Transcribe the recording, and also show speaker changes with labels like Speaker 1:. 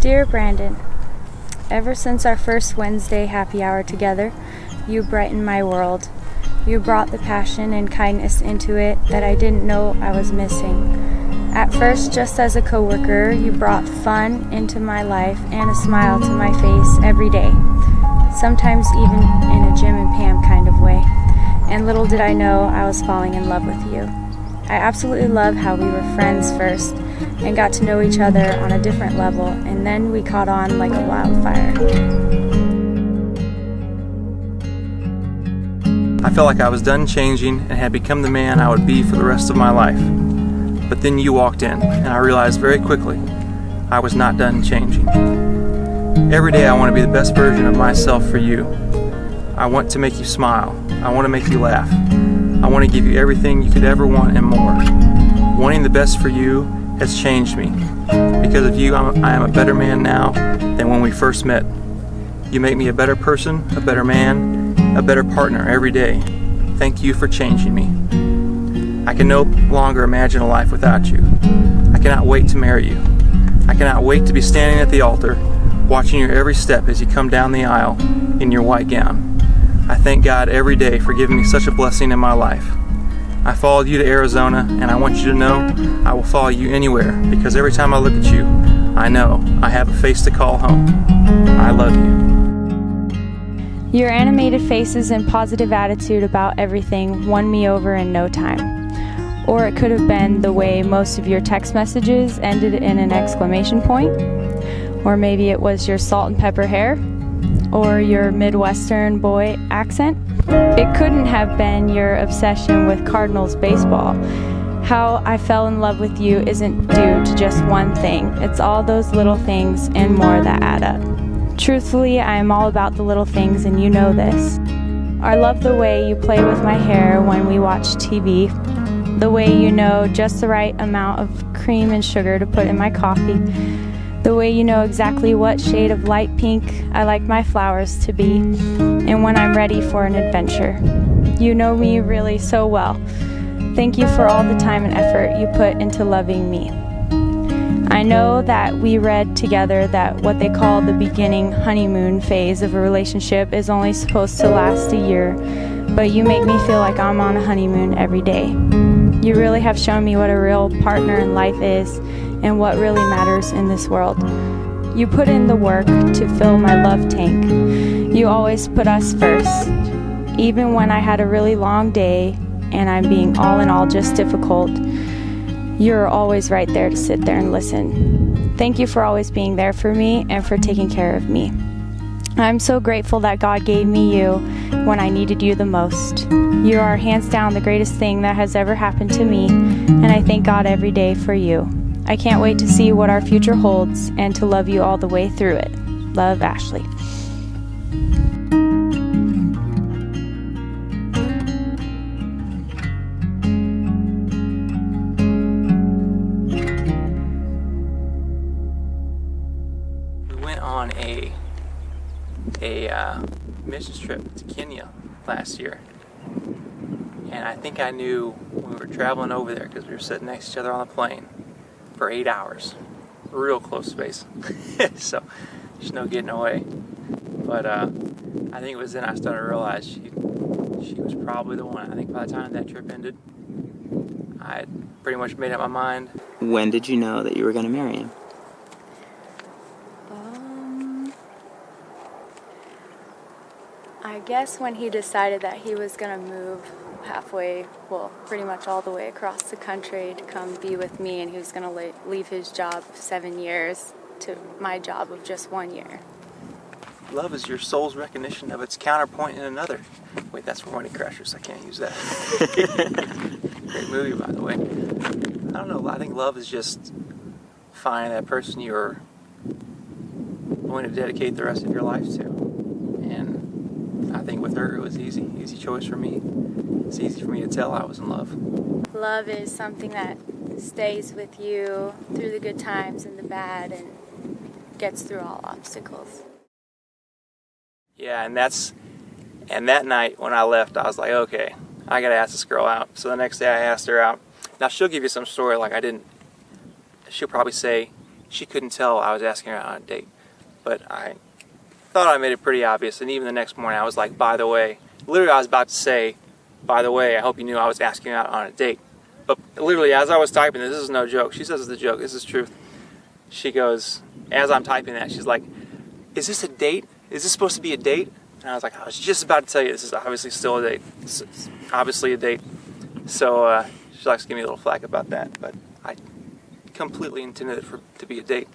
Speaker 1: Dear Brandon, ever since our first Wednesday happy hour together, you brightened my world. You brought the passion and kindness into it that I didn't know I was missing. At first, just as a coworker, you brought fun into my life and a smile to my face every day, sometimes even in a Jim and Pam kind of way. And little did I know I was falling in love with you. I absolutely love how we were friends first and got to know each other on a different level, and then we caught on like a wildfire.
Speaker 2: I felt like I was done changing and had become the man I would be for the rest of my life. But then you walked in, and I realized very quickly I was not done changing. Every day I want to be the best version of myself for you. I want to make you smile. I want to make you laugh. I want to give you everything you could ever want and more. Wanting the best for you has changed me. Because of you, I am a better man now than when we first met. You make me a better person, a better man, a better partner every day. Thank you for changing me. I can no longer imagine a life without you. I cannot wait to marry you. I cannot wait to be standing at the altar, watching your every step as you come down the aisle in your white gown. I thank God every day for giving me such a blessing in my life. I followed you to Arizona, and I want you to know I will follow you anywhere, because every time I look at you, I know I have a face to call home. I love you.
Speaker 1: Your animated faces and positive attitude about everything won me over in no time. Or it could have been the way most of your text messages ended in an exclamation point. Or maybe it was your salt and pepper hair. Or your Midwestern boy accent. It couldn't have been your obsession with Cardinals baseball. How I fell in love with you isn't due to just one thing. It's all those little things and more that add up. Truthfully, I am all about the little things, and you know this. I love the way you play with my hair when we watch TV. The way you know just the right amount of cream and sugar to put in my coffee. The way you know exactly what shade of light pink I like my flowers to be, and when I'm ready for an adventure. You know me really so well. Thank you for all the time and effort you put into loving me. I know that we read together that what they call the beginning honeymoon phase of a relationship is only supposed to last a year, but you make me feel like I'm on a honeymoon every day. You really have shown me what a real partner in life is and what really matters in this world. You put in the work to fill my love tank. You always put us first. Even when I had a really long day and I'm being all in all just difficult, you're always right there to sit there and listen. Thank you for always being there for me and for taking care of me. I'm so grateful that God gave me you when I needed you the most. You are hands down the greatest thing that has ever happened to me, and I thank God every day for you. I can't wait to see what our future holds and to love you all the way through it. Love, Ashley.
Speaker 2: We went on a missions trip to Kenya last year, and I think I knew when we were traveling over there because we were sitting next to each other on the plane for 8 hours, real close space. So there's no getting away. But I think it was then I started to realize she was probably the one. I think by the time that trip ended, I had pretty much made up my mind.
Speaker 3: When did you know that you were going to marry him?
Speaker 1: I guess when he decided that he was going to move halfway, well, pretty much all the way across the country to come be with me, and he was going to leave his job of 7 years to my job of just 1 year.
Speaker 2: Love is your soul's recognition of its counterpoint in another. Wait, that's for Wedding Crashers. I can't use that. Great movie, by the way. I don't know. I think love is just finding that person you're willing to dedicate the rest of your life to. And I think with her, it was easy choice for me. It's easy for me to tell I was in love.
Speaker 1: Love is something that stays with you through the good times and the bad and gets through all obstacles.
Speaker 2: Yeah, and that night when I left, I was like, okay, I gotta ask this girl out. So the next day I asked her out. Now she'll give you some story like I didn't. She'll probably say, she couldn't tell I was asking her out on a date. But I thought I made it pretty obvious, and even the next morning I was like, by the way, literally I was about to say, by the way, I hope you knew I was asking you out on a date. But literally as I was typing this is no joke, she says it's a joke, this is truth. She goes, as I'm typing that, she's like, is this a date? Is this supposed to be a date? And I was like, I was just about to tell you, this is obviously still a date. It's obviously a date. So she likes to give me a little flack about that, but I completely intended it to be a date.